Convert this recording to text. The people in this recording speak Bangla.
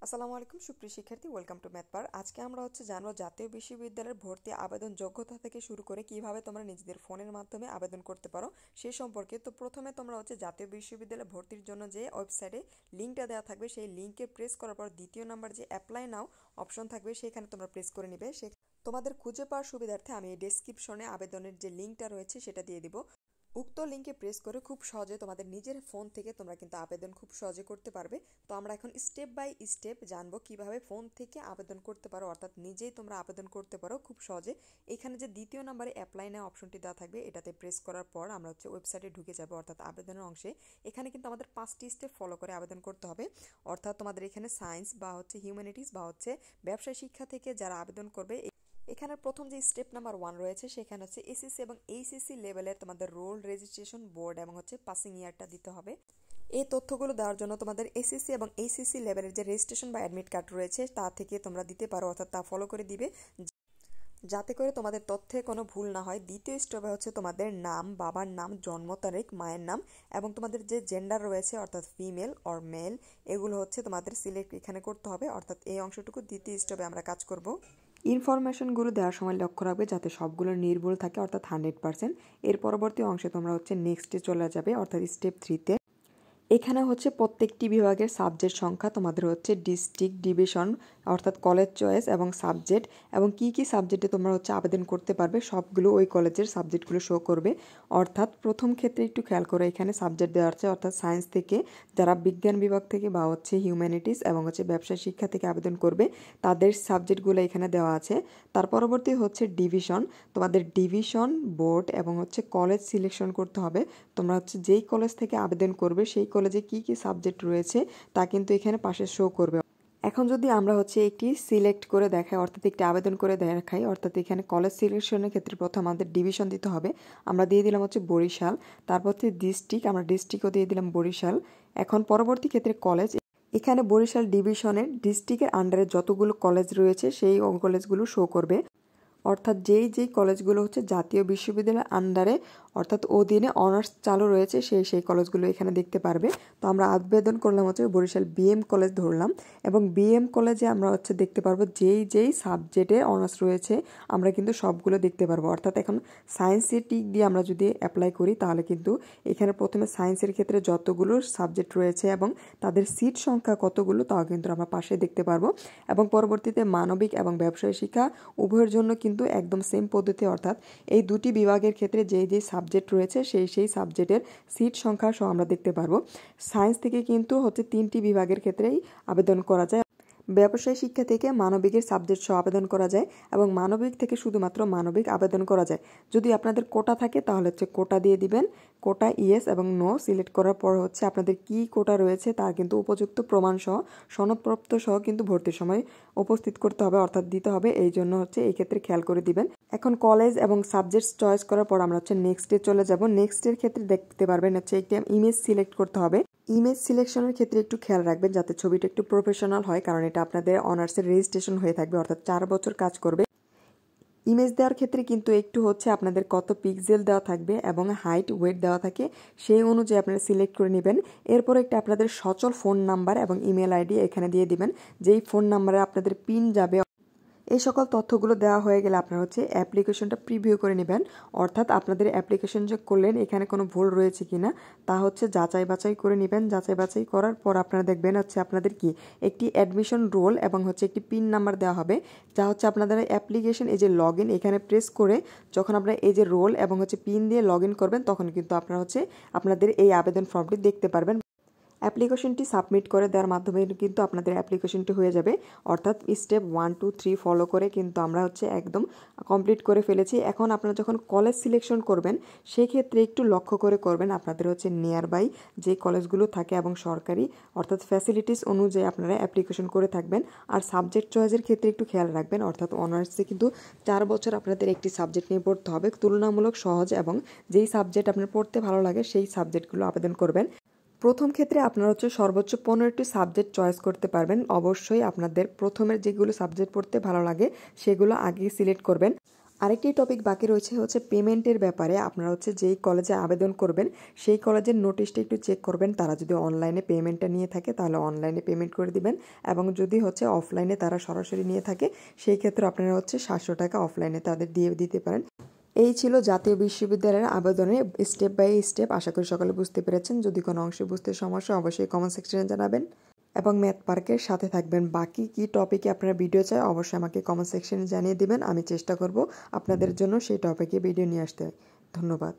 আসসালামু আলাইকুম সুপ্রিয় শিক্ষার্থী, ওয়েলকাম টু ম্যাথ পার। আজকে আমরা জানবো জাতীয় বিশ্ববিদ্যালয়ের ভর্তি আবেদন যোগ্যতা থেকে শুরু করে কিভাবে তোমরা নিজেদের ফোনের মাধ্যমে আবেদন করতে পারো সে সম্পর্কে। তো প্রথমে তোমরা জাতীয় বিশ্ববিদ্যালয়ে ভর্তির জন্য যে ওয়েবসাইটে লিঙ্কটা দেওয়া থাকবে সেই লিঙ্কে প্রেস করার পর দ্বিতীয় নাম্বার যে অ্যাপ্লাই নাও অপশন থাকবে সেখানে তোমরা প্রেস করে নিবে। তোমাদের খুঁজে পাওয়ার সুবিধার্থে আমি এই ডেসক্রিপশনে আবেদনের যে লিঙ্কটা রয়েছে সেটা দিয়ে দিব। উক্ত লিঙ্কে প্রেস করে খুব সহজে তোমাদের নিজের ফোন থেকে তোমরা কিন্তু আবেদন খুব সহজে করতে পারবে। তো আমরা এখন স্টেপ বাই স্টেপ জানবো কিভাবে ফোন থেকে আবেদন করতে পারো, অর্থাৎ নিজেই তোমরা আবেদন করতে পারো খুব সহজে। এখানে যে দ্বিতীয় নম্বরে অ্যাপ্লাই নাও অপশনটি দেওয়া থাকবে এটাতে প্রেস করার পর আমরা ওয়েবসাইটে ঢুকে যাবো, অর্থাৎ আবেদনের অংশে। এখানে কিন্তু আমাদের 5টি স্টেপ ফলো করে আবেদন করতে হবে। অর্থাৎ তোমাদের এখানে সায়েন্স বা হিউম্যানিটিস বা ব্যবসায় শিক্ষা থেকে যারা আবেদন করবে, এখানে প্রথম যে স্টেপ নাম্বার 1 রয়েছে সেখানে এসএসসি এবং এইচএসসি লেভেলের তোমাদের রোল, রেজিস্ট্রেশন, বোর্ড এবং পাসিং ইয়ারটা দিতে হবে। এই তথ্যগুলো দেওয়ার জন্য তোমাদের এসএসসি এবং এইচএসসি লেভেলের যে রেজিস্ট্রেশন বা অ্যাডমিট কার্ড রয়েছে তা থেকে তোমরা দিতে পারো, অর্থাৎ তা ফলো করে দিবে যাতে করে তোমাদের তথ্যে কোনো ভুল না হয়। দ্বিতীয় স্টেপে তোমাদের নাম, বাবার নাম, জন্ম তারিখ, মায়ের নাম এবং তোমাদের যে জেন্ডার রয়েছে অর্থাৎ ফিমেল অর মেল, এগুলো তোমাদের সিলেক্ট এখানে করতে হবে। অর্থাৎ এই অংশটুকু দ্বিতীয় স্টেপে আমরা কাজ করব। ইনফরমেশনগুলো দেওয়ার সময় লক্ষ্য রাখবে যাতে সবগুলো নির্ভুল থাকে, অর্থাৎ 100%। এর পরবর্তী অংশে তোমরা নেক্সটে চলে যাবে, অর্থাৎ স্টেপ 3-তে। এখানে প্রত্যেকটি বিভাগের সাবজেক্ট সংখ্যা, তোমাদের ডিস্ট্রিক্ট, ডিভিশন অর্থাৎ কলেজ চয়েস এবং সাবজেক্ট এবং কি কি সাবজেক্টে তোমরা আবেদন করতে পারবে সবগুলো ওই কলেজের সাবজেক্টগুলো শো করবে। অর্থাৎ প্রথম ক্ষেত্রে একটু খেয়াল করে এখানে সাবজেক্ট দেওয়া আছে, অর্থাৎ সায়েন্স থেকে যারা বিজ্ঞান বিভাগ থেকে বা হিউম্যানিটিস এবং ব্যবসায় শিক্ষা থেকে আবেদন করবে তাদের সাবজেক্টগুলো এখানে দেওয়া আছে। তার পরবর্তী ডিভিশন, তোমাদের ডিভিশন, বোর্ড এবং কলেজ সিলেকশন করতে হবে। তোমরা যেই কলেজ থেকে আবেদন করবে সেই কলেজে কি কি সাবজেক্ট রয়েছে তা কিন্তু এখানে পাশে শো করবে। এখন যদি আমরা একটি সিলেক্ট করে দেখাই, অর্থাৎ একটি আবেদন করে দেখাই, অর্থাৎ এখানে কলেজ সিলেকশনের ক্ষেত্রে প্রথম আমাদের ডিভিশন দিতে হবে। আমরা দিয়ে দিলাম বরিশাল। তারপর ডিস্ট্রিক্ট, আমরা ডিস্ট্রিক্টও দিয়ে দিলাম বরিশাল। এখন পরবর্তী ক্ষেত্রে কলেজ, এখানে বরিশাল ডিভিশনের ডিস্ট্রিক্টের আন্ডারে যতগুলো কলেজ রয়েছে সেই কলেজগুলো শো করবে। অর্থাৎ যেই কলেজগুলো জাতীয় বিশ্ববিদ্যালয়ের আন্ডারে অর্থাৎ অধীনে অনার্স চালু রয়েছে সেই কলেজগুলো এখানে দেখতে পারবে। তো আমরা আবেদন করলাম বরিশাল বিএম কলেজ ধরলাম এবং বিএম কলেজে আমরা দেখতে পারবো যেই সাবজেক্টে অনার্স রয়েছে আমরা কিন্তু সবগুলো দেখতে পারবো। অর্থাৎ এখন সায়েন্সের টিক দিয়ে আমরা যদি অ্যাপ্লাই করি তাহলে কিন্তু এখানে প্রথমে সায়েন্সের ক্ষেত্রে যতগুলো সাবজেক্ট রয়েছে এবং তাদের সিট সংখ্যা কতগুলো তাও কিন্তু আমরা পাশে দেখতে পারবো। এবং পরবর্তীতে মানবিক এবং ব্যবসায় শিক্ষা উভয়ের জন্য কিন্তু একদম সেম পদ্ধতি, অর্থাৎ এই দুটি বিভাগের ক্ষেত্রে যেই সাবজেক্ট রয়েছে সেই সাবজেক্টের সিট সংখ্যা সহ আমরা দেখতে পারবো। সায়েন্স থেকে কিন্তু 3টি বিভাগের ক্ষেত্রেই আবেদন করা যায়। ব্যবসায় শিক্ষা থেকে মানবিকের সাবজেক্ট সহ আবেদন করা যায় এবং মানবিক থেকে শুধুমাত্র মানবিক আবেদন করা যায়। যদি আপনাদের কোটা থাকে তাহলে কোটা দিয়ে দিবেন। কোটা ইয়েস এবং নো সিলেক্ট করার পর আপনাদের কি কোটা রয়েছে তার কিন্তু উপযুক্ত প্রমাণ সহ সনদপত্র সহ কিন্তু ভর্তির সময় উপস্থিত করতে হবে, অর্থাৎ দিতে হবে। এই জন্য এই ক্ষেত্রে খেয়াল করে দিবেন। এখন কলেজ এবং সাবজেক্ট চয়েস করার পর আমরা নেক্সটে চলে যাব। নেক্সটের ক্ষেত্রে দেখতে পারবেন একটি ইমেজ সিলেক্ট করতে হবে। ইমেজ সিলেকশনের ক্ষেত্রে একটু খেয়াল রাখবেন যাতে ছবিটা একটু প্রফেশনাল হয়, কারণ এটা আপনাদের অনার্সের রেজিস্ট্রেশন হয়ে থাকবে, অর্থাৎ 4 বছর কাজ করবে। ইমেজ দেওয়ার ক্ষেত্রে কিন্তু একটু আপনাদের কত পিক্সেল দেওয়া থাকবে এবং হাইট, ওয়েট দেওয়া থাকে সেই অনুযায়ী আপনারা সিলেক্ট করে নেবেন। এরপর আপনাদের সচল ফোন নাম্বার এবং ইমেল আইডি এখানে দিয়ে দিবেন, যেই ফোন নাম্বারে আপনাদের পিন যাবে। এই সকল তথ্যগুলো দেওয়া হয়ে গেলে আপনারা অ্যাপ্লিকেশনটা প্রিভিউ করে নেবেন। অর্থাৎ আপনাদের অ্যাপ্লিকেশন যে করলেন এখানে কোনো ভুল রয়েছে কিনা তা যাচাই বাছাই করে নেবেন। যাচাই বাছাই করার পর আপনারা দেখবেন আপনাদের কি একটি অ্যাডমিশন রোল এবং একটি পিন নাম্বার দেওয়া হবে, যা আপনাদের অ্যাপ্লিকেশন এই যে লগ ইন, এখানে প্রেস করে যখন আপনারা এই যে রোল এবং পিন দিয়ে লগ ইন করবেন তখন কিন্তু আপনারা আপনাদের এই আবেদন ফর্মটি দেখতে পারবেন। অ্যাপ্লিকেশনটি সাবমিট করে দেওয়ার মাধ্যমে কিন্তু আপনাদের অ্যাপ্লিকেশনটি হয়ে যাবে। অর্থাৎ স্টেপ 1, 2, 3 ফলো করে কিন্তু আমরা একদম কমপ্লিট করে ফেলেছি। এখন আপনারা যখন কলেজ সিলেকশন করবেন সেই ক্ষেত্রে একটু লক্ষ্য করে করবেন আপনাদের নিয়ার বাই যে কলেজগুলো থাকে এবং সরকারি অর্থাৎ ফ্যাসিলিটিস অনুযায়ী আপনারা অ্যাপ্লিকেশন করে থাকবেন। আর সাবজেক্ট চয়েসের ক্ষেত্রে একটু খেয়াল রাখবেন, অর্থাৎ অনার্সে কিন্তু 4 বছর আপনাদের একটি সাবজেক্ট নিয়ে পড়তে হবে, তুলনামূলক সহজ এবং যেই সাবজেক্ট আপনার পড়তে ভালো লাগে সেই সাবজেক্টগুলো আবেদন করবেন। প্রথম ক্ষেত্রে আপনারা সর্বোচ্চ 15টি সাবজেক্ট চয়েস করতে পারবেন। অবশ্যই আপনাদের প্রথমের যেগুলো সাবজেক্ট পড়তে ভালো লাগে সেগুলো আগে সিলেক্ট করবেন। আরেকটি টপিক বাকি রয়েছে হচ্ছে পেমেন্টের ব্যাপারে। আপনারা হচ্ছে যেই কলেজে আবেদন করবেন সেই কলেজের নোটিশটা একটু চেক করবেন। তারা যদি অনলাইনে পেমেন্টটা নিয়ে থাকে তাহলে অনলাইনে পেমেন্ট করে দিবেন, এবং যদি হচ্ছে অফলাইনে তারা সরাসরি নিয়ে থাকে সেই ক্ষেত্রে আপনারা হচ্ছে 700 টাকা অফলাইনে তাদের দিয়ে দিতে পারেন। এই ছিল জাতীয় বিশ্ববিদ্যালয়ের আবেদনের স্টেপ বাই স্টেপ। আশা করি সকলে বুঝতে পেরেছেন। যদি কোনো অংশে বুঝতে সমস্যা অবশ্যই কমেন্ট সেকশনে জানাবেন এবং ম্যাথ পার্কের সাথে থাকবেন। বাকি কি টপিকে আপনারা ভিডিও চাই অবশ্যই আমাকে কমেন্ট সেকশনে জানিয়ে দিবেন। আমি চেষ্টা করব আপনাদের জন্য সেই টপিকে ভিডিও নিয়ে আসতে। ধন্যবাদ।